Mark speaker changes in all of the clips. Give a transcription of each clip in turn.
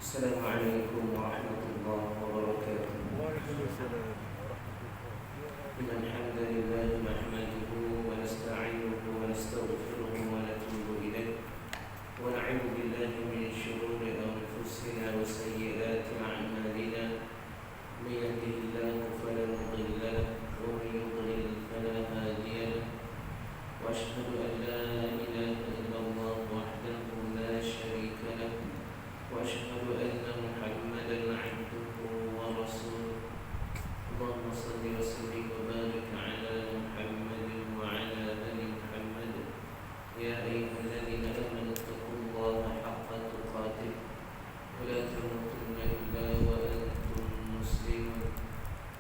Speaker 1: السلام عليكم ورحمة الله وبركاته.
Speaker 2: وعليكم السلام ورحمة الله
Speaker 1: إن الحمد لله نحمده ونستعينه ونستغفره ونتوب إليه ونعوذ بالله من شرور أنفسنا وسيئات أعمالنا. من يهده الله فلا مضل له ومن يضلل فلا هادي له وأشهد أن لا إله إلا الله وحده لا شريك له وأشهد أن محمدا عبده ورسوله. اللهم صل وسلم وبارك على محمد وعلى آل محمد. يا أيها الذين آمنوا اتقوا الله حق تقاته ولا تموتن إلا وأنتم مسلمون.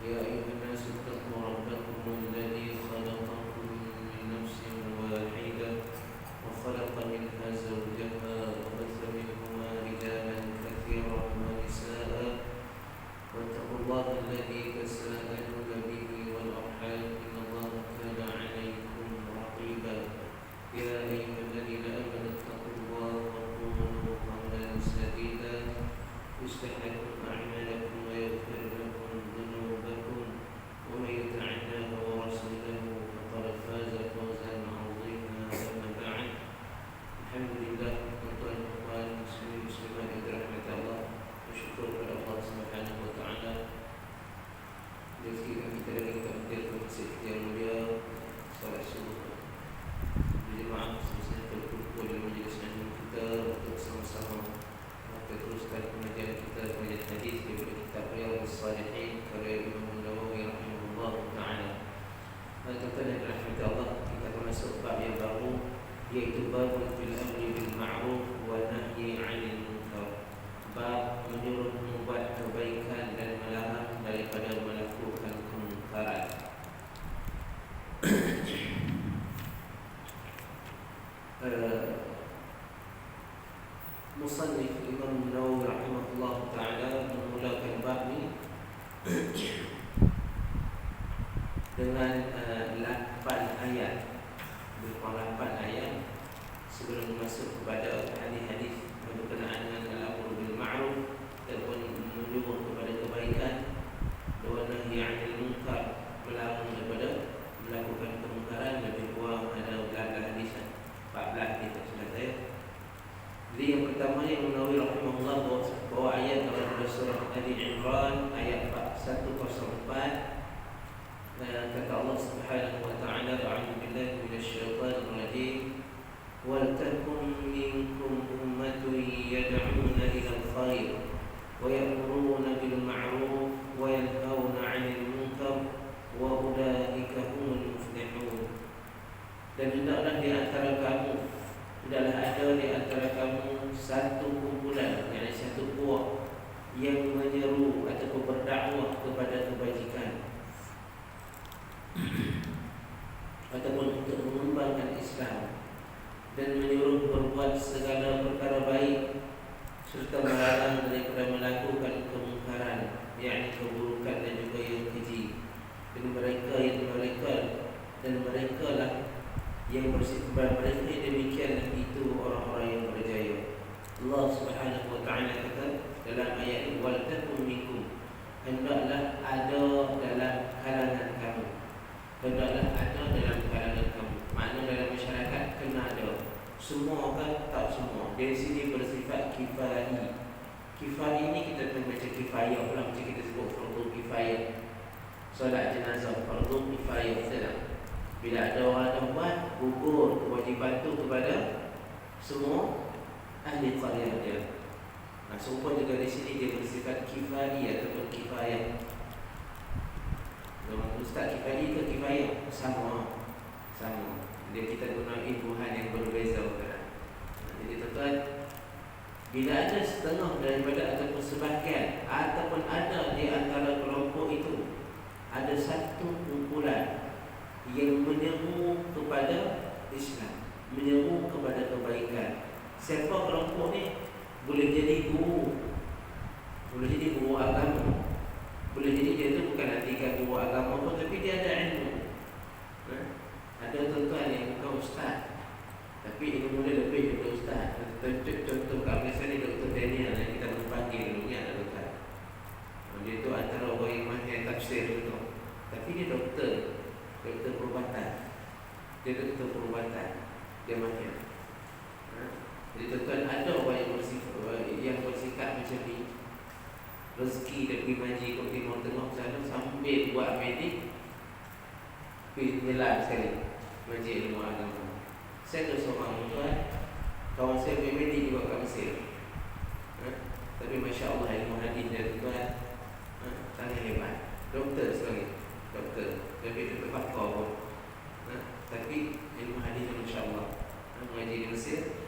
Speaker 1: يا أيها الناس اتقوا ربكم الذي خلقكم من نفس واحدة وخلق منها زوجها وبث منهما رجالا كثيرا ونساء واتقوا الله الذي تساءلون به والأرحام إن الله كان عليكم رقيبا. يا أيها الذين آمنوا اتقوا الله وقولوا قولا سديدا يصلح لكم أعمالكم ويغفر لكم ذنوبكم ومن يطع الله ورسوله فقد فاز فوزا عظيما. أما بعد، الحمد لله tuan-tuan dan puan muslimin muslimat yang dirahmati Allah, bersyukur kepada Allah Subhanahu wa taala rezeki kita lagi kita hadir ke masjid yang mulia solat subuh berjemaah semestinya berkumpul di majlis ilmu kita untuk sama-sama teruskan pengajian kita, pengajian hadis daripada kitab Riyadhus Shalihin karya Imam Nawawi rahimahullah taala. Tuan-tuan yang dirahmati Allah, kita akan masuk bab yang baru, iaitu bab bil amri bil ma'ruf wa nahyi 'anil munkar. Bab menyuruh membuat kebaikan dan melarang daripada melakukan kemungkaran. Musannif Imam Nawawi rahimahullah taala memulakan bab ini dengan 8 ayat. Berupa 8 ayat sebelum masuk kepada hadis-hadis berkenaan dengan al-amru bil ma'ruf ataupun menyuruh kepada kebaikan, wa nahyi 'anil munkar, melarang daripada melakukan kemungkaran. Lebih kurang ada 11 hadis, 14 kita sudah saya. Jadi yang pertama yang Nawawi rahimahullah bahawa ayat dalam surah Ali Imran ayat 104, kata Allah Subhanahu wa taala, a'udzu billahi minasyaitonir rajim, wal takum minkum ummatun yad'una ila al-khair wa ya'muruna bil ma'ruf wa yanhauna 'anil munkar wa ulaika humul muflihun. Dan hendaklah di antara kamu, hendaklah ada di antara kamu satu kumpulan, yakni satu puak yang menyeru ataupun berdakwah kepada kebajikan ataupun untuk mengembangkan Islam, dan menyuruh berbuat segala perkara baik serta melarang daripada melakukan kemungkaran, yakni keburukan dan juga yang keji. Dan mereka lah yang bersifat, mereka yang demikian itu orang-orang yang berjaya. Allah Subhanahu wa taala kata dalam ayat ini, wal takum minkum, hendaklah ada dalam kalangan kamu. Hendaklah ada dalam kalangan kamu, makna dalam masyarakat kena ada. Semua kan? Tak semua. Dari sini bersifat kifai. Kifai ini kita pernah baca kifayah pula, macam kita sebut fardu kifayah. Solat jenazah fardu kifayah, betul tak? Bila ada orang yang buat, gugur kewajiban itu kepada semua ahli qaryah dia. Serupa juga di sini dia bersifat kifai ataupun kifayah. Ustaz kifai ke kifayah? Sama. Dia kita guna imbuhan yang berbeza kan? Jadi tuan-tuan, bila ada setengah daripada ataupun sebahagian ataupun ada di antara kelompok itu ada satu kumpulan yang menyeru kepada Islam, menyeru kepada kebaikan. Siapa kelompok ni? Boleh jadi guru, boleh jadi guru agama, boleh jadi dia tu bukan antikan guru agama pun, tapi dia ada ilmu. Ada tuan-tuan yang bukan ustaz, tapi ilmu dia lebih daripada ustaz. Contoh kat Malaysia ni Dr. Daniel yang kita boleh panggil Jadi tuan-tuan, ada orang yang bersikap macam ni. Rezeki dia pergi maji ke Timur Tengah sana, sambil buat medik, pergi nyelam sekali maji ilmu agama. Saya ada seorang tuan, kawan saya pergi medik juga kat Mesir. Tapi Masya Allah ilmu hadis dia tuan, sangat hebat. Doktor sekali, doktor. Tapi dia pakar pun. Tapi ilmu hadis dia Masya Allah. Mengaji di Mesir,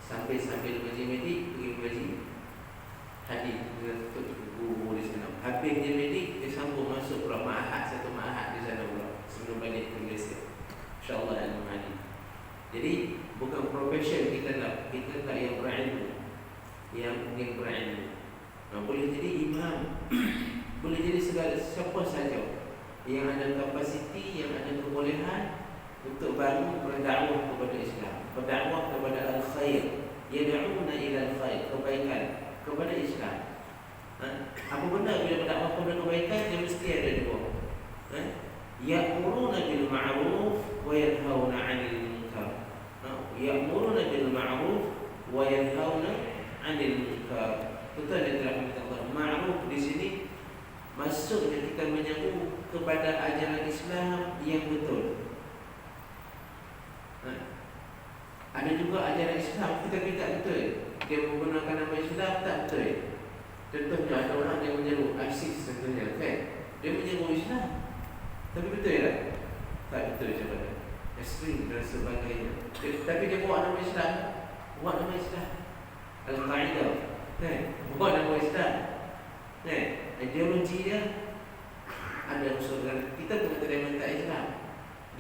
Speaker 1: sambil mengaji medik, pergi mengaji hadis. Dia tutup buku di sana. Habis dia medik, dia sambung masuk pula ma'ahad, satu ma'ahad di sana pula sebelum balik ke Malaysia. Masya Allah ilmu hadis. Jadi bukan profession kita nak yang berilmu, yang berilmu. Boleh jadi imam, boleh jadi segala siapa saja yang ada kapasiti, yang ada kebolehan untuk bangun berdakwah kepada Islam, berdakwah kepada al-khair, yad'una ila al-khair, kebaikan kepada Islam. Apa benda bila berdakwah kepada kebaikan, dia mesti ada dua. Ya'muruna bil ma'ruf wa yanhauna 'anil munkar. Ya'muruna bil ma'ruf wa yanhauna 'anil munkar. Betul yang dirahmati Allah. Ma'ruf di sini maksudnya kita menyeru kepada ajaran Islam yang betul. Ada juga ajaran Islam kita tidak betul. Dia menggunakan nama Islam tak betul. Contohnya ada orang yang menyeru ISIS contohnya, kan? Dia menyeru Islam, tapi betul tak? Tak betul sebenarnya. Ekstrim dan sebagainya. Tapi dia bawa nama Islam, Al-Qaeda, kan? Bawa nama Islam, kan? Ideologi dia ada unsur. Kita bukan terima Islam.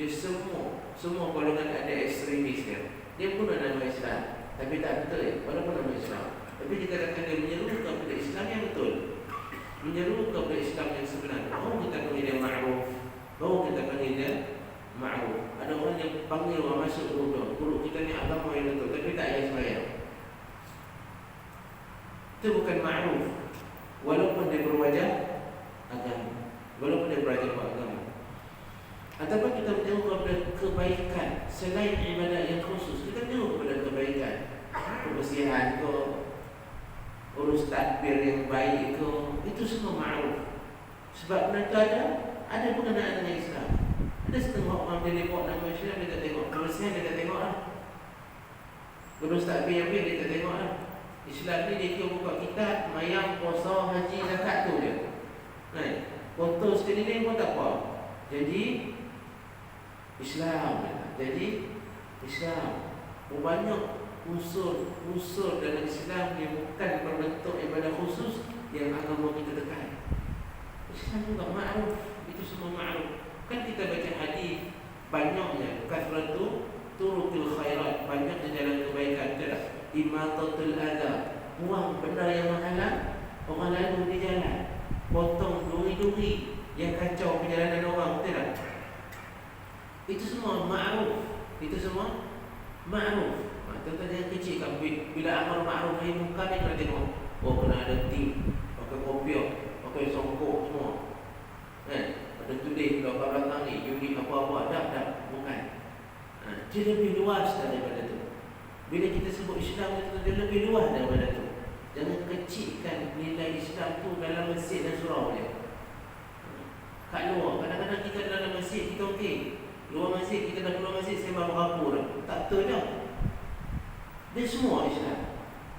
Speaker 1: Dia semua golongan ada ekstremis dia. Dia guna nama Islam, tapi tak betul. Walaupun nama Islam, tapi kita kata dia menyeru kepada Islam yang betul, menyeru kepada Islam yang sebenar. Baru kita panggil dia ma'ruf, baru kita panggil dia ma'ruf. Ada orang yang panggil orang masuk guru kita ni agama yang betul, tapi tak payah sembahyang. Itu bukan ma'ruf. Walaupun dia berwajah agama, walaupun dia berwajah agama. Ataupun kita menyeru kepada kebaikan selain ibadat yang khusus. Kita menyeru kepada kebaikan, kebersihan ke, urus takbir yang baik ke, itu semua ma'ruf. Sebab mereka ada berkenaan dengan Islam. Ada setengah orang dia bawa nama Islam, dia tak tengok. Kebersihan dia tak tengok lah. Urus takbir yang baik dia tak tengok lah. Islam ni dia kira buka kitab, mayang, puasa, haji, zakat tu je. Foto sekeliling pun tak apa. Jadi Islam. Banyak unsur dalam Islam yang bukan berbentuk ibadah khusus yang agama kita dekat. Islam juga ma'ruf. Itu semua ma'ruf. Kan kita baca hadis banyaknya kasratu turukil khairat, banyaknya jalan kebaikan. Imatatul adha, buang benda yang menghalang orang lalu di jalan, potong duri-duri yang kacau perjalanan orang. Betul tak? Itu semua ma'ruf. Tuan-tuan jangan kecilkan. Bila amal ma'ruf nahi munkar ni kena tengok. Kena ada tim, pakai kopiah, pakai songkok semua. Ada tulis belakang belakang ni unit apa-apa. Tak, bukan. Dia lebih luas daripada tu. Bila kita sebut Islam itu, dia lebih luas daripada tu. Jangan kecilkan nilai Islam tu dalam masjid dan surau dia. Kat luar, kadang-kadang kita dalam masjid kita okey. Luar masjid, kita dah keluar masjid, sembang berapa dah. Tak betul dah. Dia semua Islam.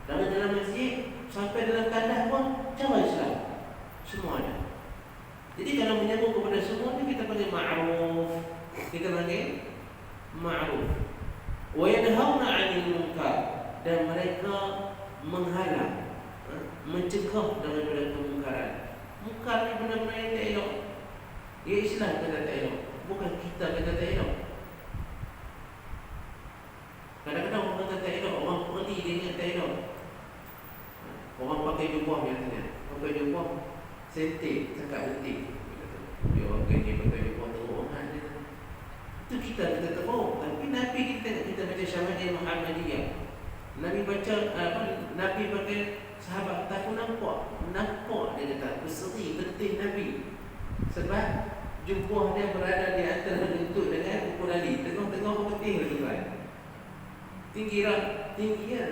Speaker 1: Dari dalam masjid sampai dalam tanah pun cara Islam. Semua ada. Jadi kalau menyeru kepada semua ni, kita panggil ma'ruf. Wa yanhauna 'anil munkar, dan mereka menghalang, mencegah daripada kemungkaran. Munkar ni benda-benda yang tak elok. Ya Islam kata tak elok, bukan kita kata tak elok. Kadang-kadang orang kata tak elok, orang pergi dia ingat tak elok. Orang pakai jubah biasanya, pakai jubah sentik, cakap detik. Dia orang ni pakai jubah teruk kan. Itu kita tahu. Tapi Nabi kita baca Syama'il Muhammadiyah. Nabi baca Nabi pakai sahabat tak nampak dia kata berseri letih Nabi. Sebab jubah dia berada di antara lutut dengan kuku lali. Tengah-tengah putih tu kan. tinggi lah,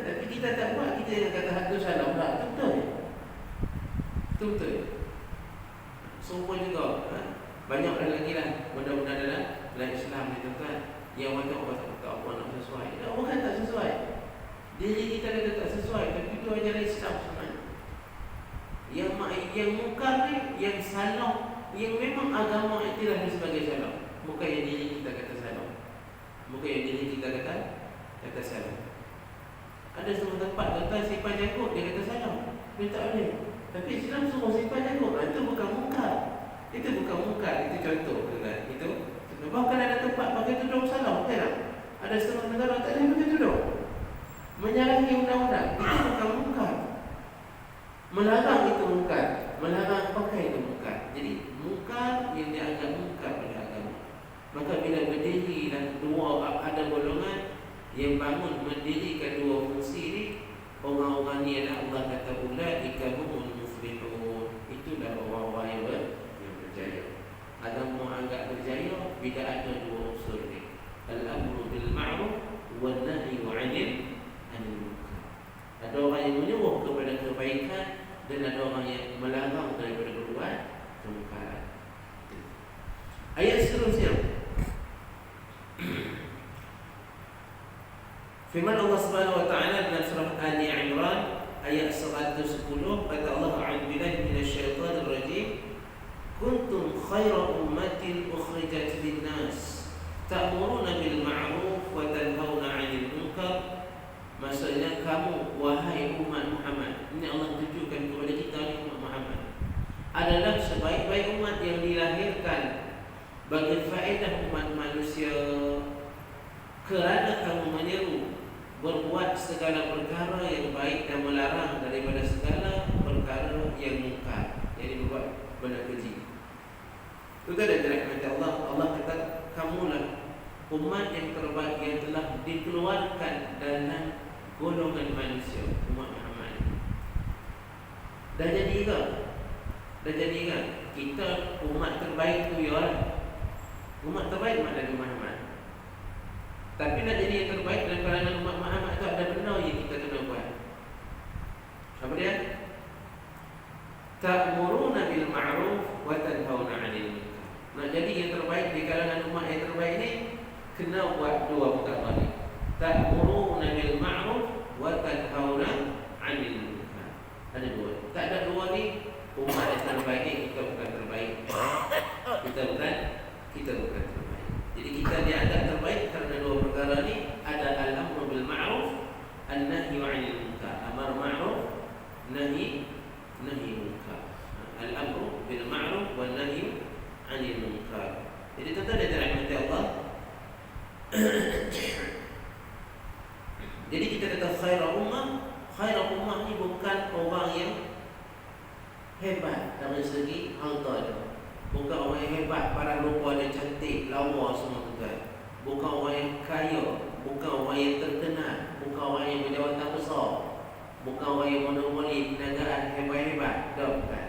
Speaker 1: tapi kita tak buat, kita yang kata hak tu salah pula. Betul. Betul. Semua juga banyak lagi lah benda-benda dalam Islam ni tuan-tuan yang banyak orang tak apa nak sesuai. Orang tak sesuai. Diri kita kata tak sesuai, tapi itu ajaran Islam sebenarnya. Yang mungkar ni, yang salah, yang memang agama iktiraf sebagai salah. Bukan yang diri kita kata salah. Bukan yang diri kita kata salah. Ada semua tempat tuan-tuan simpan janggut, dia kata salah. Dia tak boleh. Tapi Islam suruh simpan janggut. Itu bukan mungkar. Itu bukan mungkar. Itu contoh tuan-tuan. Itu bahkan ada tempat pakai tudung salah, betul tak? Ada setengah negara tak boleh pakai tudung. Menyalahi undang-undang. Itu bukan mungkar. Melarang itu mungkar. Melarang pakai itu mungkar. Jadi mungkar yang dianggap mungkar pada agama. Maka bila berdiri dan ada golongan yang bangun mendirikan dua fungsi ini, orang-orang ni adalah Allah kata ulaika humul muflihun. Itulah orang-orang yang berjaya. Agama anggap berjaya bila ada dua unsur ni, al-amru bil ma'ruf wan nahyu 'anil munkar. Ada orang yang menyuruh kepada kebaikan dan ada orang yang melarang daripada berbuat kemungkaran. Ayat seterusnya, firman Allah Subhanahu wa taala dalam surah Ali Imran ayat 110, kata Allah, a'udzubillahi minasyaitonir rajim, kuntum khaira ummatin ukhrijat lin-nas ta'muruna bil ma'ruf wa tanhauna 'anil munkar. Maksudnya kamu wahai umat Muhammad, ini Allah tujukan kepada kita ni umat Muhammad, adalah sebaik-baik umat yang dilahirkan bagi faedah umat manusia, kerana kamu menyeru berbuat segala perkara yang baik dan melarang daripada segala perkara yang mungkar, jadi berbuat benda keji. Itu ada dirahmati Allah. Allah kata kamulah umat yang terbaik yang telah dikeluarkan dalam golongan manusia, umat Muhammad. Dah jadi kan? Kita umat terbaik tu ya. Umat terbaik umat Nabi Muhammad. Tapi nak jadi yang terbaik dalam kalangan umat Muhammad tu ada benda yang kita kena buat. Apa dia? Ta'muruna bil ma'ruf wa tanhauna 'anil munkar. Nak jadi yang terbaik di kalangan umat yang terbaik ni, kena buat dua perkara ni. Ta'muruna bil ma'ruf wa tanhauna 'anil munkar. Ada dua. Tak ada dua ni, umat yang terbaik ni kita bukan terbaik. Kita bukan terbaik. Jadi kita dianggap terbaik kerana dua perkara ni, ada al-amru bil ma'ruf, an-nahyu 'anil munkar. Amar ma'ruf, nahi munkar. Al-amru bil ma'ruf wan nahyu 'anil munkar. Jadi tuan-tuan dan dirahmati Allah, jadi kita kata khairul ummah ni bukan orang yang hebat dari segi harta, bukan orang yang hebat pada rupa dia cantik, lawa semua tuan. Bukan orang yang kaya, bukan orang yang terkenal, bukan orang yang berjawatan besar, bukan orang yang monopoli perniagaan hebat-hebat. Bukan.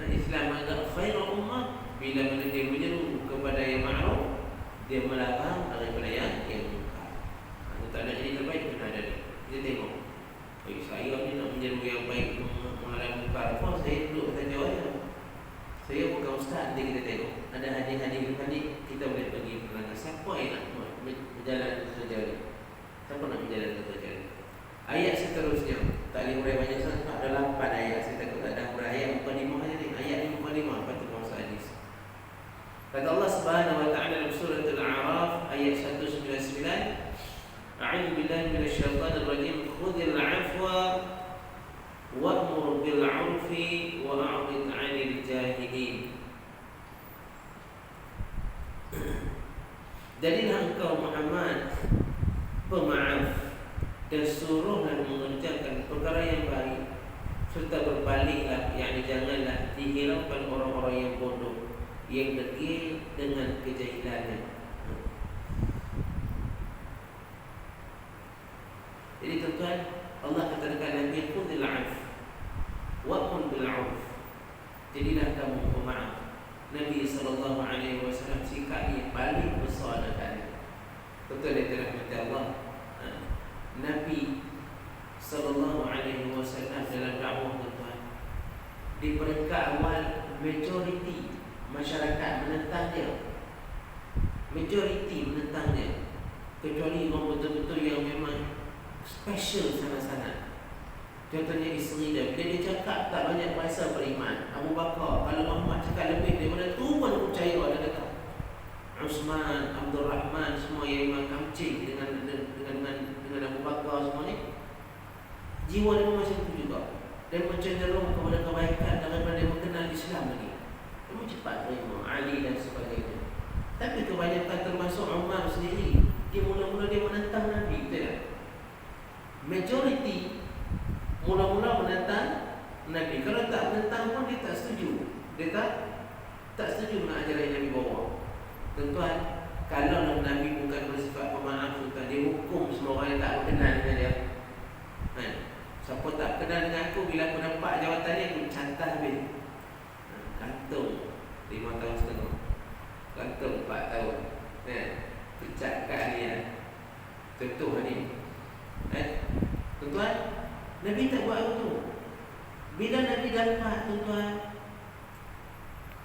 Speaker 1: Islam agak khairul ummah bila mana dia menyeru kepada yang ma'ruf, dia melarang daripada yang munkar. Tak ada jadi terbaik, kena ada ni. Kita tengok, saya ni nak menyeru yang baik, melarang munkar. Saya duduk saja aja. Saya bukan ustaz. Nanti kita tengok ada hadis-hadis kita boleh pergi melanggar. Siapa yang nak berjalan kerja ni? Siapa nak berjalan kerja ni? Ayat seterusnya, tak boleh huraian banyak sangat. Ada 8 ayat. Saya takut tak ada huraian. Ayat 45 aja ni. Ayat 55. Patut masuk hadis. Kata Allah Subhanahu wa taala dalam surah Al-A'raf ayat 199, a'udzu billahi minasyaitonir rajim, khudhil 'afwa wa'mur bil 'urfi wa a'rid 'anil jahilin. Jadilah engkau Muhammad pemaaf dan suruhlah mengerjakan perkara yang baik, serta berbaliklah, yakni janganlah dihiraukan orang-orang yang bodoh, yang degil dengan kejahilannya. Jadi tuan-tuan, Allah katakan Nabi khudhil 'af wa'mur bil 'urf. Jadilah kamu pemaaf. Nabi SAW sikap yang paling besar dekat. Betul dia dirahmati Allah. Nabi sallallahu alaihi wasallam dalam dakwah tuan, di peringkat awal majoriti masyarakat menentang dia. Majoriti menentang dia, kecuali orang betul-betul yang memang special sana-sana. Contohnya isteri dia, bila dia cakap tak banyak bahasa beriman. Abu Bakar, kalau Muhammad cakap lebih daripada tu pun aku percaya. Dia kata Uthman, Abdul Rahman, semua yang memang kamcing dengan Abu Bakar semua ni, jiwa dia macam tu juga. Dia cenderung kepada kebaikan daripada dia mengenal Islam lagi. Dia cepat terima Ali dan sebagainya. Tapi kebanyakan termasuk Umar sendiri, dia mula-mula dia menentang Nabi, betul tak? Majoriti mula-mula menentang Nabi. Kalau tak menentang pun dia tak setuju. Dia tak setuju dengan ajaran Nabi bawa. Tuan-tuan, kalau Nabi bukan bersifat pemaaf, tuan, dia hukum semua orang yang tak berkenan dengan dia. Siapa tak kenal dengan aku, bila aku nampak jawatan ni, aku cantas habis. Gantung 5 tahun setengah, gantung 4 tahun, pecat kat ahlian. Contoh ni, tuan-tuan, Nabi tak buat begitu. Bila Nabi dapat, tuan-tuan,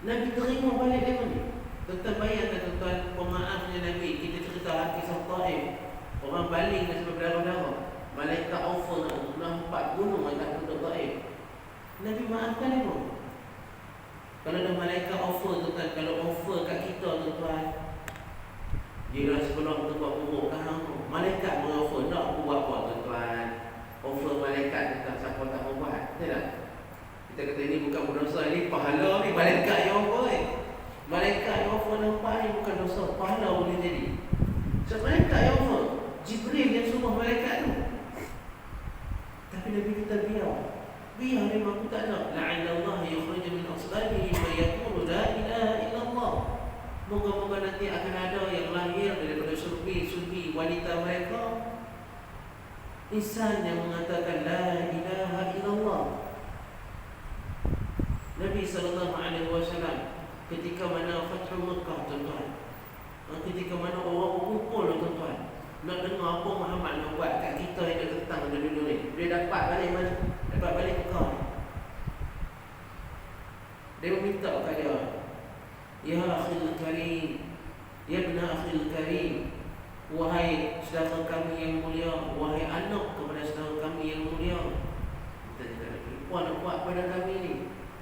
Speaker 1: Nabi terima balik dia ni. Tuan-tuan bayangkan, tuan-tuan, pemaafnya Nabi. Kita cerita kisah Taif, orang baling dan sebab berdarah-darah, malaikat offer nampak gunung atas penduduk Taif. Nabi maafkan dia pun. Kalau dah malaikat offer, tuan-tuan, kalau offer kat kita, tuan-tuan, dia sebelum tu buat buruk kan, malaikat mengoffer, nak aku buat apa, tuan-tuan? Offer malaikat tentang siapa tak mau buat, betul tak? Kita kata ini bukan berdosa, ini pahala ni, malaikat yang offer. Malaikat yang offer nampak ni bukan dosa, pahala boleh jadi. So malaikat yang offer, Jibril yang suruh malaikat tu. Tapi Nabi kita biar dia mampu tak nak. La'allallah yukhrij min aslabihi man yaqulu la ilaha illallah. Moga-moga nanti akan ada yang lahir daripada sulbi wanita mereka, insan yang mengatakan la ilaha illallah. Nabi sallallahu alaihi wasallam ketika mana Fathul Makkah, tuan-tuan, ketika mana orang berkumpul, tuan-tuan, nak dengar apa Muhammad nak buat kat kita yang dah tentang dulu ni. Dia dapat balik mana? Dapat balik Mekah. Dia meminta kat dia, ya akhil karim, ya ibna akhil karim, wahai saudara kami yang mulia, wahai anak kepada saudara kami yang mulia. Kita kata, apa nak buat pada kami ni?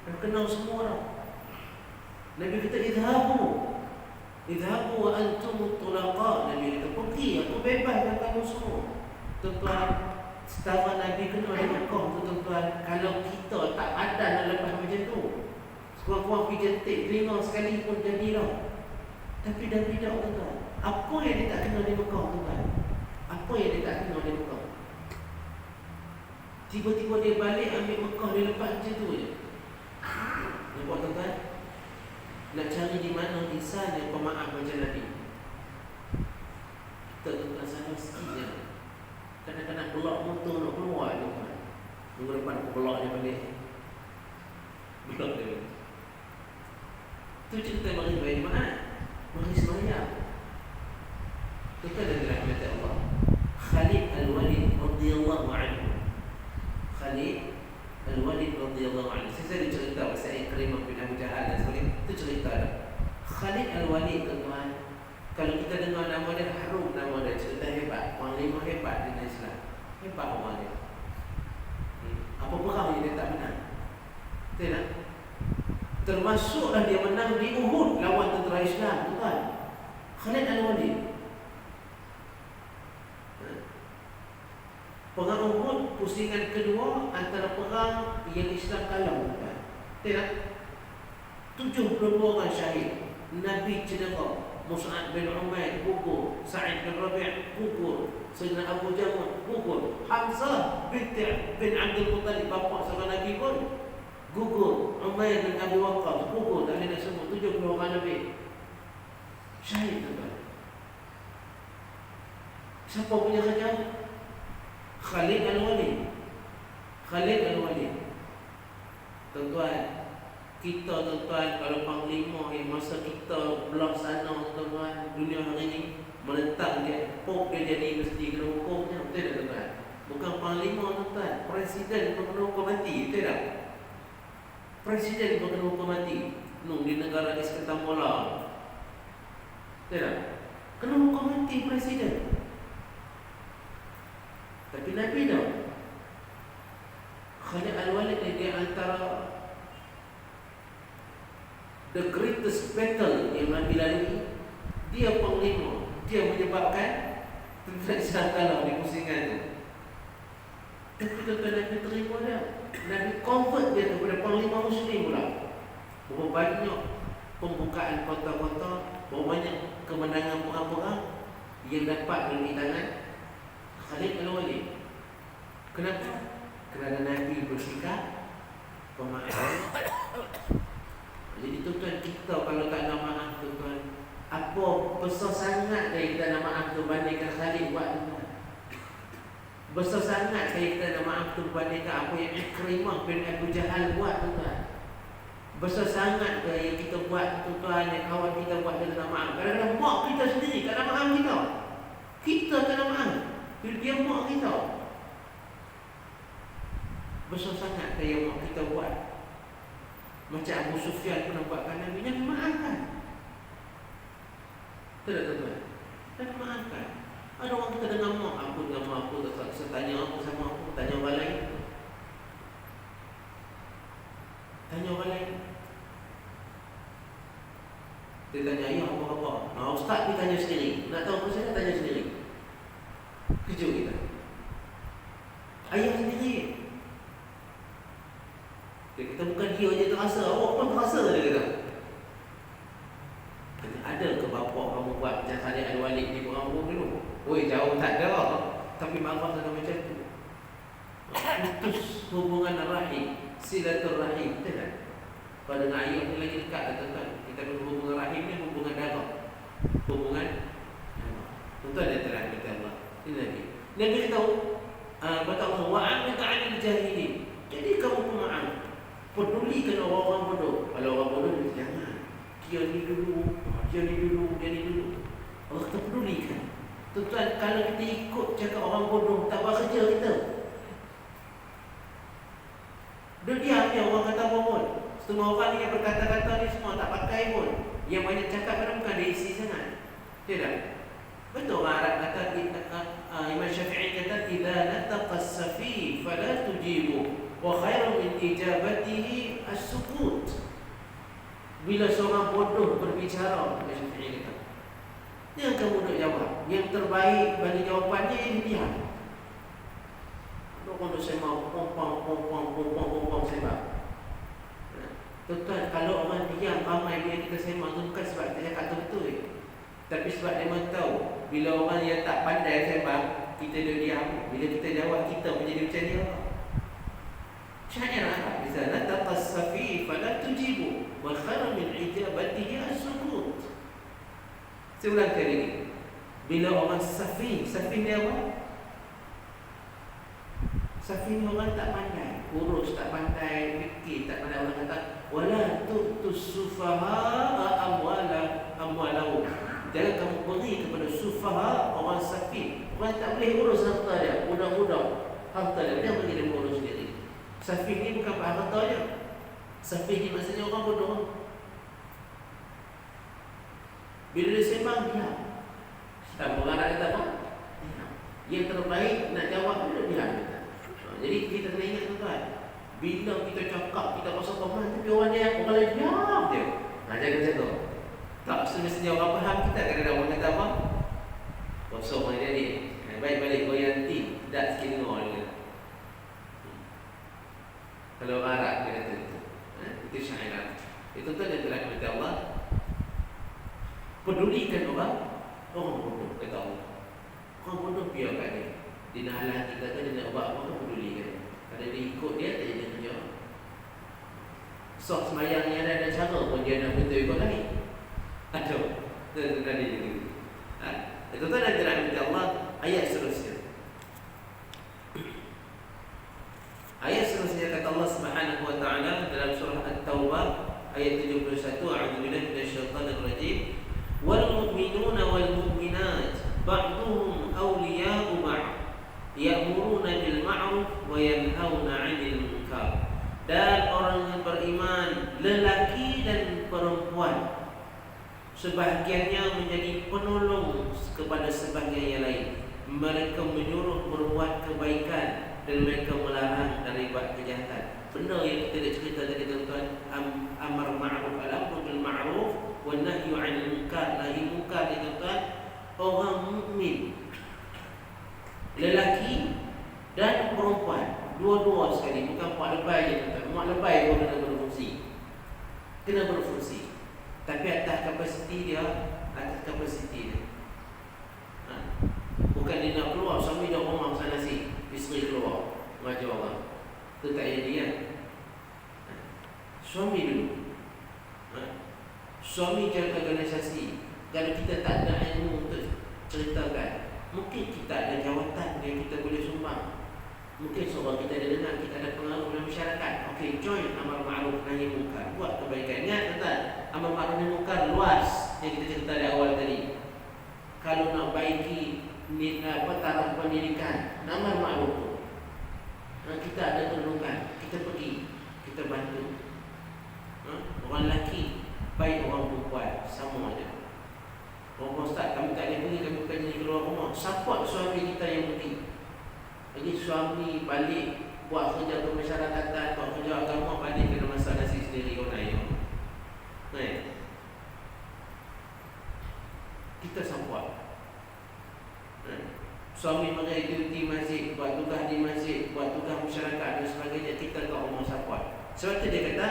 Speaker 1: Dan kenal semua orang. Nabi kata, idhabu wa antum tulaqa. Nabi kata, pergi, aku bebas dengan kamu semua. Tuan-tuan, setara Nabi kena di Mekah tu, tuan-tuan, kalau kita tak ada nak lepas macam tu, sekurang-kurang pergi jentik telinga sekali pun jadilah. Tapi Nabi tak, tuan-tuan. Apa yang dia tak kena di Mekah, tuan-tuan? Apa yang dia tak kena di Mekah? Tiba-tiba dia balik ambil Mekah, dia lepas macam tu je. Nampak, tuan-tuan? Nak cari di mana insan yang pemaaf macam Nabi. Kita, tuan-tuan, salah sikit je. Kadang-kadang belak motor nak keluar, tuan-tuan. Minggu depan aku belak dia balik. Belak dia balik. Itu cerita mari beriman, mari sembahyang. Kita ada dirahmati Allah. Khalid Al-Walid radhiyallahu anhu. Khalid Al-Walid radhiyallahu anhu. Saya cerita pasal Ikrimah bin Abu Jahal dan sebagainya. Itu cerita dah. Khalid Al-Walid, tuan-tuan, kalau kita dengar nama dia, harum nama dia, cerita hebat. Panglima hebat dengan Islam. Hebat orang dia. Apa perang yang dia tak menang? Betul tak? Termasuklah dia menang di Uhud lawan tentera Islam, tuan. Khalid Al-Walid. Perang Uhud pusingan kedua antara perang yang Islam kalah, tuan. Betul tak? 72 orang syahid. Nabi cedera, Mus'ab bin Umair gugur, Sa'id bin Rabi' gugur, Sayyidina Abu Jamal gugur, Hamzah bin Abdul Muttalib bapa saudara Nabi pun gugur, Umair bin Abi Waqqas gugur. Tak boleh nak sebut 70 orang Nabi syahid, tuan. Siapa punya kerja? Khalid Al-Walid. Khalid Al-Walid, tuan-tuan, Kita tuan-tuan, kalau panglima yang masa kita belah sana tuan-tuan, dunia hari ni menentang dia, pop dia jadi mesti kena hukumnya, betul tak tuan-tuan? Bukan panglima tuan-tuan, presiden pun kena hukum mati, betul tak? Presiden pun kena hukum mati. Di negara di sekitar Mola, betul tak? Kena hukum mati presiden. Tapi Nabi dah Khalid Al-Walid dia antara the greatest battle yang Nabi lalui. Dia panglima, dia menyebabkan tentera kalah di pusingan tu. Tapi tuan-tuan, Nabi terima dia. Nabi convert dia kepada panglima muslim pula. Berapa banyak pembukaan kota-kota, berapa banyak kemenangan perang-perang yang dapat dari tangan Khalid Al-Walid. Kenapa? Kerana Nabi bersikap pemaaf. Jadi tuan-tuan, kita kalau tak nak maaf tuan-tuan, apa besar sangat dari kita nak maaf tu bandingkan Khalid buat tuan-tuan. Besar sangat dari kita nak maaf tu bandingkan apa yang Ikrimah bin Abu Jahal buat tuan-tuan. Besar sangat yang kita buat tuan-tuan, yang kawan kita buat kita nak maaf. Kadang-kadang mak kita sendiri tak nak maaf kita. Kita tak nak maaf. Dia mak kita. Besar sangat yang mak kita buat. Macam Abu Sufyan pernah buatkan Nabi, Nabi maafkan. Tidak tuan-tuan, Nabi maafkan. Ada orang kita dengar mak aku dengan mak aku, tak tanya aku sama aku, tanya orang lain. Tanya orang lain. Dia tanya ayah apa-apa. Ustaz dia tanya sendiri. Nak tahu apa saya tanya sendiri. Kejut kita. Ayah sendiri. Dia kata bukan dia je terasa, awak pun terasa, dia kata. Ada ke bapak kamu buat macam Khalid Al-Walid ni orang dulu? Oi, jauh tak ada. Tapi marah sana macam tu. Putus hubungan rahim, silaturahim, betul tak? Kalau dengan ayah ni lagi dekat tuan-tuan. Kita berhubungan rahim ni hubungan darah. Hubungan darah. Tuan-tuan dia terang kata Allah. Ini lagi. Dia beritahu beritahu wa'amika 'anil jahilin. Jadi kamu pemaaf. Pedulikan orang-orang bodoh. Kalau orang bodoh, jangan. Dia ni dulu, dia ni dulu, dia ni dulu. Allah kata pedulikan. Tuan-tuan, kalau kita ikut cakap orang bodoh, tak buat kerja kita. Dia diam dia, orang kata apa pun. Setengah orang ni yang berkata-kata ni semua tak pakai pun. Yang banyak cakap kadang bukan dia isi sangat. Tidak? Betul orang Arab kata, Imam Syafi'i kata, idza nataqa as-safi fala tujibu. Wa khairu min ijabatihi as-sukut. Bila seorang bodoh berbicara, Syafi'i kata, jangan kamu duduk jawab. Yang terbaik bagi jawapannya dia diam. Kalau saya mau pompong sebab. Tuan-tuan, kalau orang diam ramai dia kita sembang tu bukan sebab kita cakap tu betul. Tapi sebab dia mahu tahu bila orang yang tak pandai sembang, kita duduk diam. Bila kita jawab, kita menjadi macam dia. Syair Arab, "Idza nataqa as-safi fala tujibu wa khairu min ijabatihi as-sukut." Saya ulang kali ini. Bila orang safi ni apa? Safi ni orang tak pandai, urus tak pandai, fikir tak pandai. Orang kata, "Wala tu'tus sufaha amwalahu." Jangan kamu beri kepada sufaha, orang safi. Orang tak boleh urus harta dia, budak-budak harta dia, dia bagi dia urus sendiri. Safi ni bukan hartanya. Safi ni maksudnya orang bodoh. Bila dia sembang, diam. Orang Arab kata apa? Diam. Yang terbaik nak jawab dia diam. Jadi kita kena ingat tuan-tuan, bila kita cakap, kita rasa pemahaman, tapi orang lain diam dia. Jangan macam tu. Tak semestinya orang faham kita. Kadang-kadang orang kata apa? Kosong orang jadi. Baik balik goyang ti. Tak sikit dengar dia. Kalau orang Arab dia kata itu. Itu syair. Itu tu dia telah kata Allah, pedulikan orang bodoh, kata Allah. Orang bodoh biarkan dia. Dia nak halang kita kan, dia nak buat apa, pedulikan. Kalau dia ikut dia, tak jadi kerja. Sok semayang yang ada cara pun dia nak minta ikut lagi. Aduh, itu tadi gitu. Itu tu ada dalam Allah ayat seterusnya. Ayat seterusnya kata Allah Subhanahu wa taala dalam surah At-Taubah ayat 71, a'udzubillahi minasyaitonir rajim. Wal mu'minuna wal mu'minat ba'duhum awliya'u ba'd ya'muruna bil ma'ruf wa yanhauna 'anil munkar. Dan orang yang beriman, lelaki dan perempuan, sebahagiannya menjadi penolong kepada sebahagian yang lain. Mereka menyuruh berbuat kebaikan dan mereka melarang dari buat kejahatan. Benda yang kita dah cerita tadi tuan-tuan, amar ma'ruf, al-amru bil ma'ruf wa nahyu 'anil munkar. Nahi munkar ni tuan-tuan, orang mukmin, lelaki dan perempuan, dua-dua sekali, bukan muak lebay je tuan-tuan. Muak lebay pun kena berfungsi. Kena berfungsi. Tapi atas kapasiti dia, bukan dia nak keluar, suami dah rumah sana si, isteri keluar mengajar orang. Itu tak jadi kan? Suami dulu. Suami jaga organisasi. Kalau kita tak ada ilmu untuk ceritakan, mungkin kita ada jawatan yang kita boleh sumbang. Mungkin seorang kita ada dengar, kita ada pengaruh dalam masyarakat. Okey, join amar ma'ruf nahi munkar, buat kebaikan. Ingat tuan, amar ma'ruf nahi munkar luas yang kita cerita di awal tadi. Kalau nak baiki taraf pendidikan, amar ma'ruf tu, kita ada kedudukan, kita pergi, kita bantu. Orang lelaki baik orang perempuan sama aja. Orang ustaz, kami tak boleh pergi, kami bukan jadi keluar rumah. Support suami kita yang pergi. Jadi suami balik buat kerja kemasyarakatan, buat kerja agama, balik kena masak nasi sendiri orang lain. Kita support. Suami mereka aktiviti masjid, buat tugas di masjid, buat tugas masyarakat dan sebagainya, kita kat rumah support. Sebab tu dia kata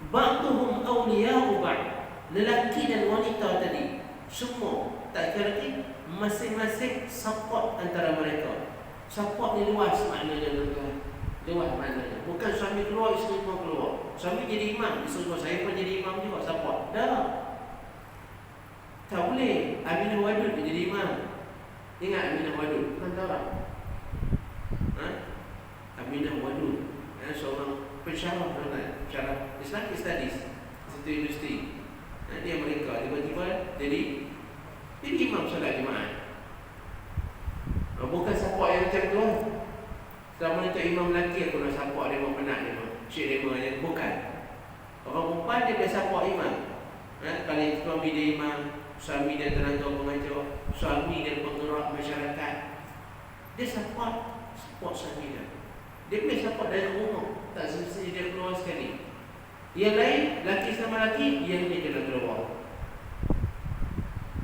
Speaker 1: ba'duhum awliya'u ba'd. Lelaki dan wanita tadi semua tak kira lagi, masing-masing support antara mereka. Support ni luas maknanya tuan-tuan. Luas maknanya. Bukan suami keluar, isteri pun keluar. Suami jadi imam, isteri pun, saya pun jadi imam juga, support. Dah. Tak boleh Aminah Wadud jadi imam. Ingat Aminah Wadud, kan tahu tak? Aminah Wadud, seorang pensyarah tuan-tuan, pensyarah Islamic Studies, satu universiti. Dia Amerika, tiba-tiba jadi imam solat jemaah. Bukan support yang macam tu. Selama macam imam lelaki aku nak support dia, memang penat dia, syek dia je. Bukan. Orang perempuan dia boleh support imam. Kalau suami dia imam, suami dia tenaga pengajar, suami dia penggerak masyarakat, dia support suami dia. Dia boleh support dari rumah, tak semestinya dia keluar sekali. Yang lain, lelaki sama lelaki, yang dia kena keluar.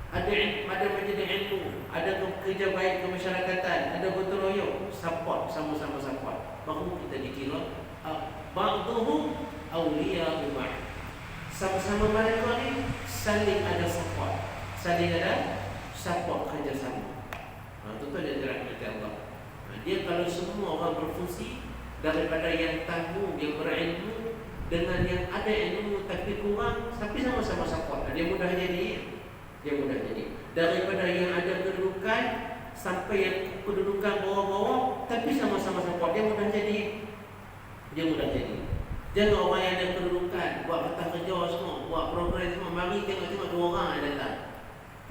Speaker 1: Ada majlis ilmu, ada kerja baik kemasyarakatan, ada gotong royong, support, sama-sama support. Baru kita dikira ba'duhum awliya'u ba'd. Sama-sama mereka ni saling ada support, saling ada support kerjasama. Itu dia dirahmati Allah. Dia kalau semua orang berfungsi, daripada yang tahu, yang berilmu, dengan yang ada ilmu tapi kurang, tapi sama-sama support, dia mudah jadi. Daripada yang ada kedudukan sampai yang kedudukan bawah-bawah, tapi sama-sama support, dia mudah jadi. Jangan orang yang ada kedudukan buat petang kerja semua, buat program semua, mari tengok-tengok 2 orang yang datang.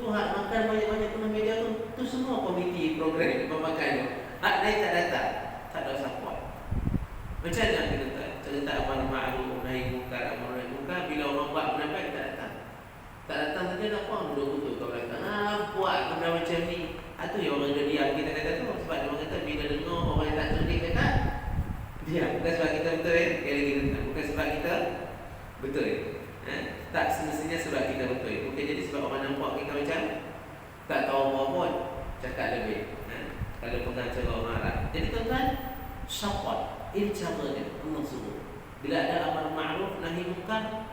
Speaker 1: Tu hak makan banyak-banyak kena media tu semua komiti program pemakan tu. Hak lain tak datang, tak ada support. Macam mana kita cerita amar ma'ruf nahi munkar, amar nahi munkar, bila orang buat benda baik tak datang. Tak datang saja tak apa, duduk kau datang. Buat benda macam ni. Itu yang orang diam kita kata tu. Sebab dia kata bila dengar orang yang tak cerdik cakap, diam. Bukan sebab kita betul bukan sebab kita betul. Tak semestinya sebab kita betul. Bukan jadi sebab orang nampak kita macam tak tahu apa pun, cakap lebih. Kalau pegang cara orang Arab. Jadi tuan-tuan, support. Ini cara dia, Allah suruh. Bila ada amar ma'ruf nahi munkar,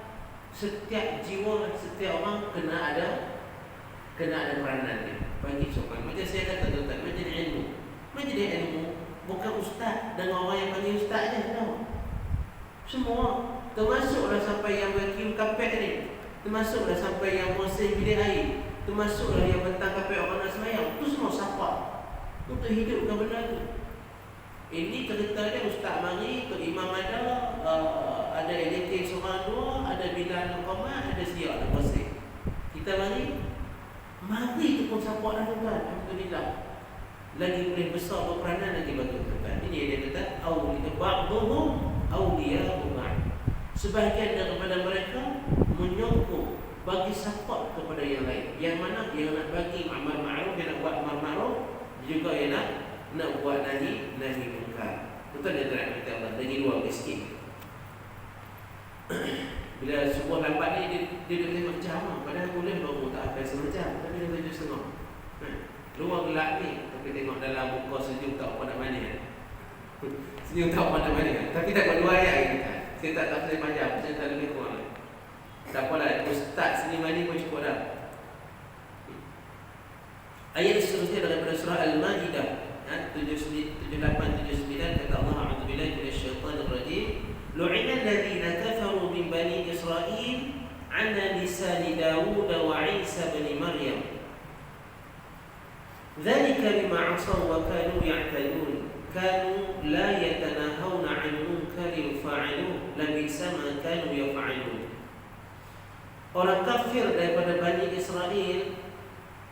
Speaker 1: setiap jiwa, setiap orang kena ada peranan dia. Bagi sopan. Macam saya kata tuan-tuan, majlis ilmu bukan ustaz dengan orang yang panggil ustaz je, tahu. Semua, termasuklah sampai yang vacuum kapet ni, termasuklah sampai yang bersih bilik air, termasuklah yang bentang kapet orang nak semayang. Itu semua support untuk hidupkan benda tu. Ini cerita dia ustaz mari, Tok Imam ada, ada editing seorang dua, ada bilangan koma, ada siap, ada bersih. Kita mari tu pun support lah tuan. Alhamdulillah. Lagi boleh besar berperanan lagi bagi tuan. Ini dia kata awliya ba'dhum awliya ba'd. Sebahagian daripada mereka menyokong, bagi support kepada yang lain. Yang mana yang nak bagi amal ma'ruf, yang nak buat amal ma'ruf, juga yang nak buat nahi munkar. Betul dia terang kata Allah lagi dua miskin. Bila subuh lambat ni dia tengok jam, padahal boleh baru tak habis semacam, tapi dia 7.30. Luar gelap ni, tapi tengok dalam muka senyum tak apa nak mana. Senyum tak apa nak mana. Tapi dapat 2 ayat kita. Saya tak boleh panjang, saya tak lebih kurang. Tak apalah, ustaz seni mani pun cukup dah. Ayat seterusnya daripada surah Al-Ma'idah 78-79 kata Allah a'udzubillahi minasyaitanir rajim. Lu'ina alladhina kafaru min bani Israil 'ala lisani Dawud wa 'Isa bin Maryam. Dzalika bima 'asaw wa kanu ya'tadun. Kanu la yatanahawna 'an munkarin fa'aluhu labisa ma kanu yaf'alun. Orang kafir daripada Bani Israel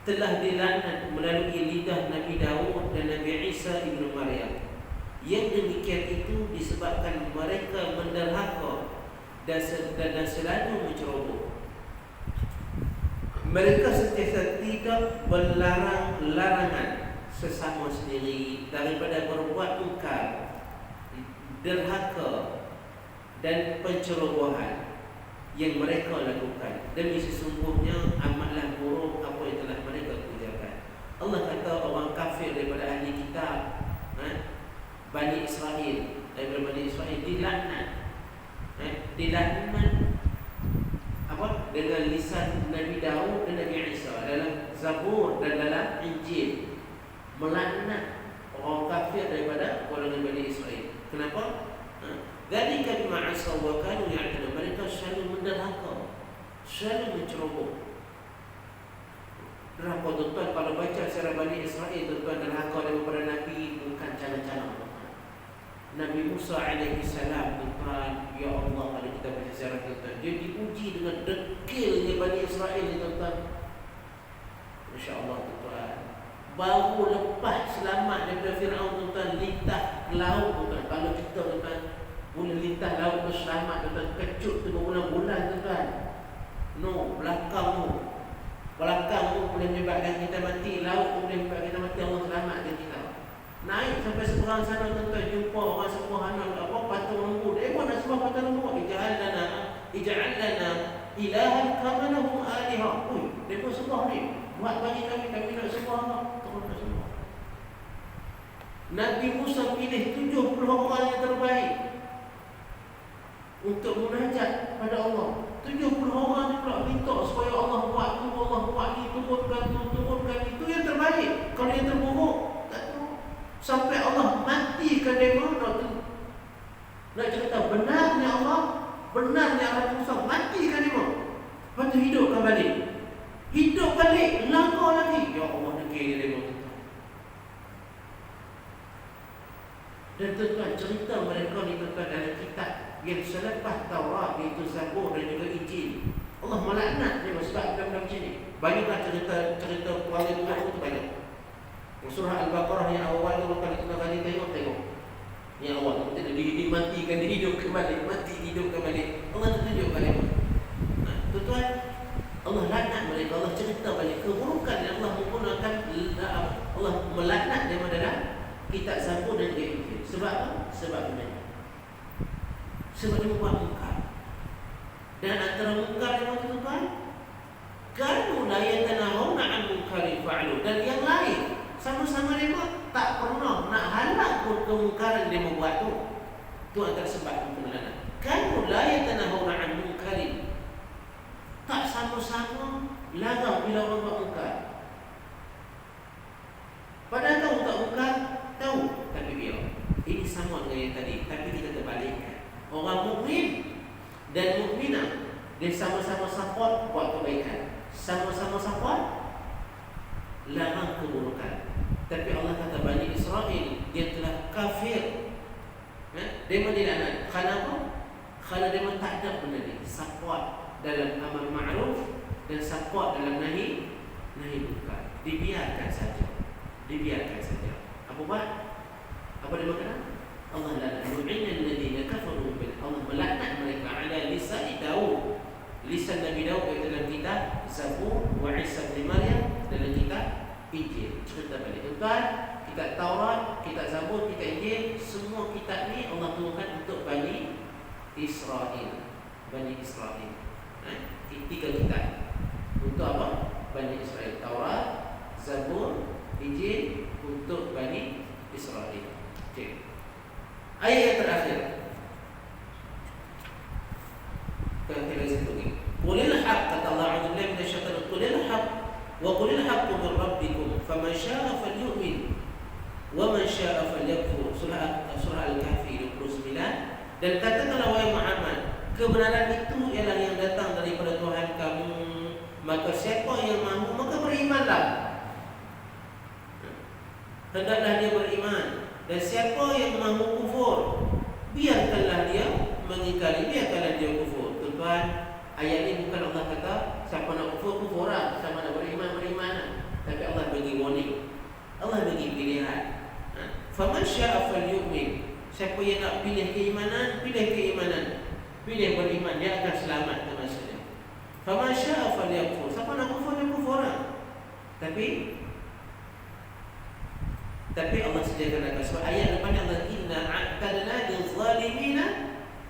Speaker 1: telah dilaknat melalui lidah Nabi Dawud dan Nabi Isa ibnu Maryam. Yang demikian itu disebabkan mereka menderhaka dan selalu menceroboh. Mereka sentiasa tidak berlarang-larangan sesama sendiri daripada berbuat munkar, derhaka dan pencerobohan yang mereka lakukan. Demi sesungguhnya amatlah buruk apa yang telah mereka kerjakan. Allah kata orang kafir daripada ahli kitab, Bani Israel, daripada Bani Israel dilaknat, dilaknat apa? Dengan lisan Nabi Daud dan Nabi Isa dalam Zabur dan dalam Injil, melaknat orang kafir daripada golongan Bani Israel. Kenapa? Dzalika bima 'asaw wa kanu ya'tadun. Mereka selalu menderhaka, selalu menceroboh. Derhaka tuan, kalau baca sejarah Bani Israel tuan, derhaka daripada Nabi bukan calon-calon. Nabi Musa alaihi salam tuan, ya Allah, kalau kita baca sejarah tuan, dia diuji dengan dekilnya Bani Israel tuan. Masya-Allah tuan. Baru lepas selamat daripada Firaun tuan, lintah laut tuan. Kalau kita tuan boleh lintah laut tu selamat tuan, kecut tu berbulan-bulan tuan. No, belakang tu boleh menyebabkan kita mati, laut tu boleh menyebabkan kita mati, Allah selamatkan kita. Naik sampai seberang sana tuan, jumpa orang sebuah anak apa patung lembu. Dia pun nak sembah patung lembu. Ij'al lana ilahan kama lahum aliha. Dia pun sembah ni. Buat bagi kami nak sembah Allah. Terus nak sembah. Nabi Musa pilih 70 orang yang terbaik untuk munajat pada Allah. 70 orang ni pula minta supaya Allah buat tu, Allah buat ni, turunkan itu yang terbaik. Kalau yang terburuk, tak tahu. Sampai Allah matikan mereka tu. Nak cerita benarnya Allah, benarnya Nabi Musa, matikan mereka. Lepas tu hidupkan balik, langkah lagi. Ya Allah, negeri dia mereka. Dan tuan, cerita mereka ni tuan dalam kitab yang selepas Taurat, iaitu Zabur dan juga Injil. Allah melaknat dia sebab benda-benda macam ni. Banyaklah cerita paling buruk itu banyak. Surah Al-Baqarah yang awal tu kalau kita kali tengok. Yang awal tu dimatikan, dihidupkan balik, mati dihidupkan balik. Allah tunjuk balik. Tuan, Allah laknat mereka, Allah cerita balik keburukan yang Allah menggunakan. Allah melaknat daripada dalam kitab Zabur dan juga Injil. Sebab apa? Sebab benda. Sebab dia membuat munkar. Dan antara munkar yang waktu tuan, kanu la yatanahawna 'an munkarin fa'alu. Dan yang lain sama-sama mereka tak pernah nak halak pun kemungkaran dia membuat tu. Itu antara sebab pengenalan. Kanu la yatanahawna 'an munkarin. Tak sama-sama larang bila orang buat munkar. Padahal tahu tak munkar, tahu, tapi biar. Ini sama dengan yang tadi, tapi kita terbalikkan. Orang mukmin dan mukminah dia sama-sama support buat kebaikan, sama-sama support larang keburukan. Tapi Allah kata Bani Israel dia telah kafir. Dia dilaknat. Kenapa? Kalau dia memang tak ada benda ni, support dalam amar ma'ruf dan support dalam nahi munkar, dibiarkan saja. Apa buat? Apa dia berkata? Allah laknat alladhina kafaru bil, Allah melaknat mereka ala lisan Daud, lisan Nabi Daud dalam kitab Zabur, wa Isa bin Maryam dalam kitab Injil. Cerita balik tuan, kitab Taurat, kitab Zabur, kitab Injil, semua kitab ni Allah turunkan untuk Bani Israel. Tiga kitab. Untuk apa? Bani Israel. Taurat, Zabur, Injil untuk Bani Israel. Okay. Ayat yang terakhir. Kita situ lagi. Qulil haqq, kata Allah Azza wa Jalla minasyaitanir qulil haqq wa qulil haqqu min rabbikum faman syaa'a falyu'min wa man syaa'a falyakfur. Surah Al-Kahfi 29. Dan katakanlah wahai Muhammad, kebenaran itu ialah yang datang daripada Tuhan kamu, maka siapa yang mahu maka berimanlah. Hendaklah dia beriman. Dan siapa yang mahu kufur, biarkanlah dia mengingkari, biarkanlah dia kufur. Tuan-tuan, ayat ini bukan Allah kata siapa nak kufur, kufuran, siapa nak beriman, beriman. Tapi Allah bagi warning, Allah bagi pilihan. Faman syaa'a falyu'min. Siapa yang nak pilih keimanan, pilih beriman, dia akan selamat maksudnya. Faman syaa'a falyakfur. Siapa nak kufur, dia kufuran. Tapi Allah sediakan akan sebab ayat depan Allah, inna a'tadna lil-zalimina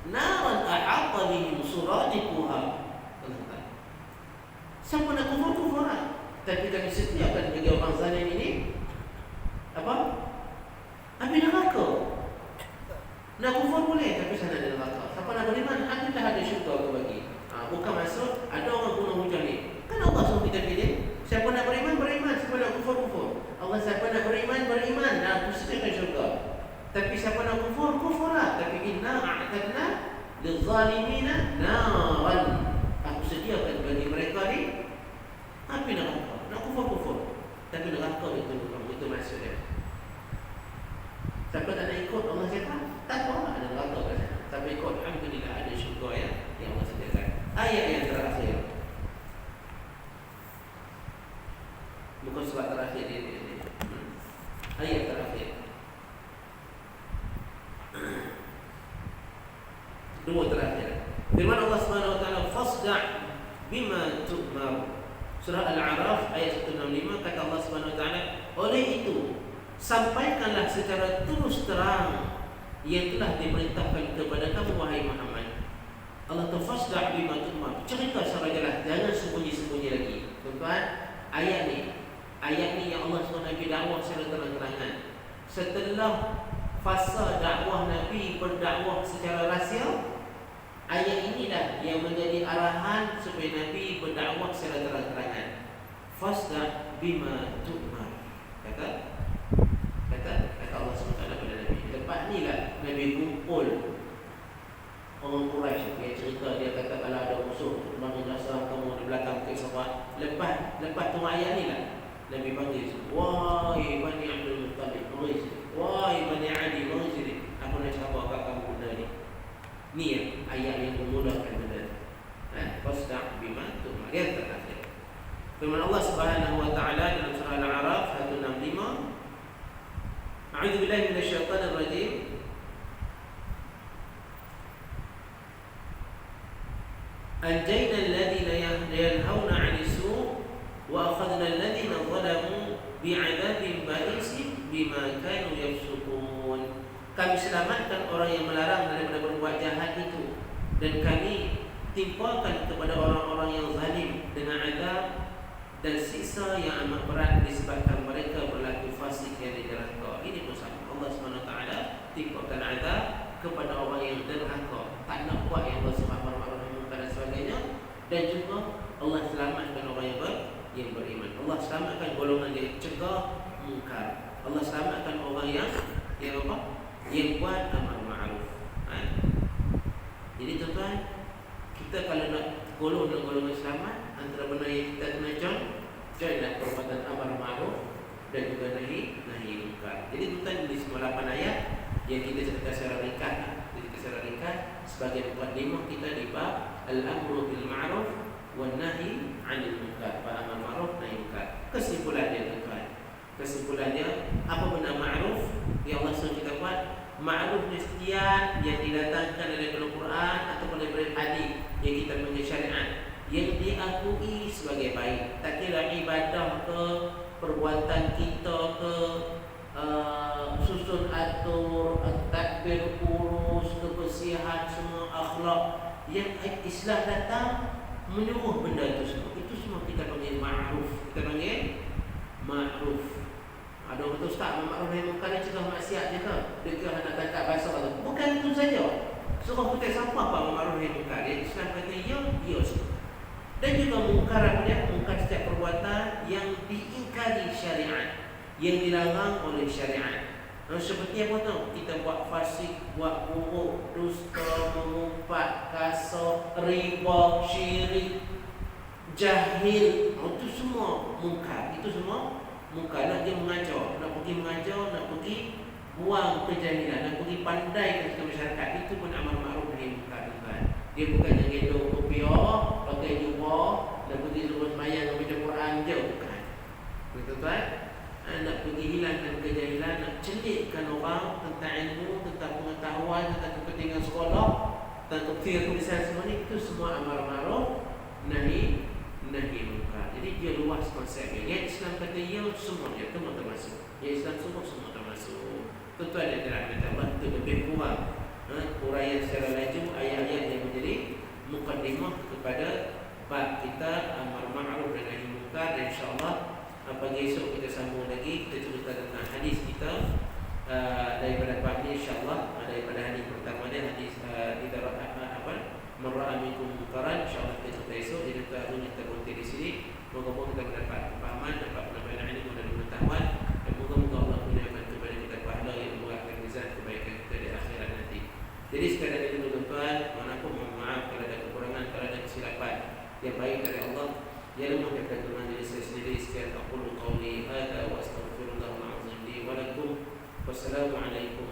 Speaker 1: naran ahata bihim suradiquha. Siapa nak kufur, kufuran. Tapi kami sediakan bagi orang zalim ini apa? Api neraka. Nak kufur boleh, tapi sana ada neraka. Siapa nak beriman, api dah ada syurga aku bagi. Bukan maksud ada orang guna hujah ni. Kan Allah suruh kita pilih. Siapa nak beriman, siapa nak kufur, kufur. Allah siapa nak beriman, aku sediakan syurga. Tapi siapa nak kufur, kufurlah. Tapi inna a'tadna lil-zalimina naran. Aku sediakan bagi mereka ni api neraka. Nak kufur, kufur. Tapi neraka itu maksudnya. Siapa tak nak ikut Allah siapa? Tak apa, ada neraka kat sana. Siapa ikut, alhamdulillah ada syurga yang Allah sediakan. Ayat yang terakhir. Bukan surat terakhir ini. Ayat terakhir. Dua terakhir. Firman Allah Subhanahu wa taala, fasda' bima tu'mar. Surah Al-A'raf ayat 165, kata Allah Subhanahu wa taala, oleh itu sampaikanlah secara terus terang yang telah diperintahkan kepada kamu wahai Muhammad. Allah fasda' bima tu'mar. Cerita secara jelas, jangan sembunyi-sembunyi lagi. Tuan-tuan, ayat ni yang Allah SWT Nabi dakwah secara terang-terangan. Setelah fasa dakwah Nabi berdakwah secara rahsia, ayat inilah yang menjadi arahan supaya Nabi berdakwah secara terang-terangan. Fasda' bima tu'mar. Kata Allah SWT kepada Nabi. Lepas ni lah Nabi kumpul orang Quraisy. Dia cerita, dia kata kalau ada musuh bagi dasar kamu di belakang kisah. Lepas tu ayat ni lah Nabi panggil, wahai Bani Abdul Muttalib, wahai Bani Adi, aku nak sabar kat kamu benda ni. Ni ayat yang memudahkan benda. Fasda' bima tu'mar. Yang terakhir, firman Allah Subhanahu wa taala dalam surah Al-A'raf 165, A'udzu billahi minasyaitonir rajim. Anjayna alladhina yanhauna 'anis su' wa akhadna alladhina zalamu bi'adzabin ba'isin bima kanu yafsukun. Kami selamatkan orang yang melarang daripada berbuat jahat itu, dan kami timpakan kepada orang-orang yang zalim dengan azab dan siksa yang amat berat disebabkan mereka berlaku fasik yang derhaka. Ini pun sama. Allah SWT timpakan azab kepada orang yang derhaka, tak nak buat yang Allah SWT dan sebagainya. Dan juga Allah selamatkan orang yang beriman. Allah selamatkan golongan yang cegah mungkar. Allah selamatkan orang yang apa? Yang buat amar ma'ruf. Jadi tuan-tuan, kita kalau nak golong dengan golongan selamat, antara benda yang kita kena joinlah perbuatan amar ma'ruf dan juga nahi munkar. Jadi tuan-tuan, di semua 8 ayat yang kita cerita secara ringkas, sebagai mukadimah kita di bab al-amru bil ma'ruf wan nahi 'anil munkar, amar ma'ruf nahi munkar. Kesimpulannya tuan, kesimpulannya apa benda ma'ruf yang Allah suruh kita buat? Ma'ruf setiap yang didatangkan dari Al-Quran ataupun dari hadis yang kita panggil syariat, yang diakui sebagai baik. Tak kira ibadah ke, perbuatan kita ke, susun atur, takbir, urus, kebersihan, semua akhlak yang Islam datang menyuruh benda itu semua. Itu semua kita panggil ma'ruf. Kita panggil ma'ruf. Ada orang kata, ustaz, ma'ruf nahi munkar ni cegah maksiat je ke? Dia kira nak tangkap bahasa tu. Bukan itu saja. Surah putih siapa apa ma'ruf nahi munkar? Dia Islam kata ya, ya semua. Dan juga munkar apa dia? Munkar setiap perbuatan yang diingkari syariat, yang dilarang oleh syariat. Seperti apa tu? Kita buat fasik, buat buruk, dusta, mengumpat, kasar, riba, syirik, jahil. Itu semua munkar. Itu semua munkar. Nak dia mengajar, nak pergi mengajar, nak pergi buang kejahilan, nak pergi pandai ke masyarakat. Itu pun amal ma'ruf nahi munkar. Dia bukan yang gendong kopiah, pakai jubah, nak pergi suruh sembahyang baca Quran je, bukan. Betul tuan? Nak pergi hilangkan kejahilan, nak celikkan orang tentang ilmu, tentang pengetahuan, tentang kepentingan sekolah, tentang kebiasaan semua ni, itu semua amal ma'ruf nahi munkar. Jadi dia luas konsepnya. Yang Islam kata ya, semua dia semua termasuk. Yang Islam semua termasuk. Tuan-tuan yang dirahmati Allah, itu lebih kurang uraian secara laju ayat-ayat yang menjadi mukadimah kepada bab kita amar ma'ruf dan nahi munkar. Dan insya-Allah pagi esok kita sambung lagi, kita cerita tentang hadis kita daripada bab ni insya-Allah. Daripada hadis pertama dia hadis idza man ra'a minkum munkaran, insya-Allah kita cerita esok. Jadi kita berhenti di sini. Moga-moga kita mendapat kefahaman, dapat penambahan ilmu dan pengetahuan, dan moga-moga Allah menyampaikan kepada kita pahala yang membuatkan mizan kebaikan kita di akhirat nanti. Jadi sekadar itu tuan-tuan, manapun mohon maaf kalau ada kekurangan, kalau ada kesilapan. Yang baik dari Allah, ya lemah daripada Tuhan diri saya sendiri. Sekian aqulu qawli hadza wa astaghfirullahal azim li wa lakum. Wassalamualaikum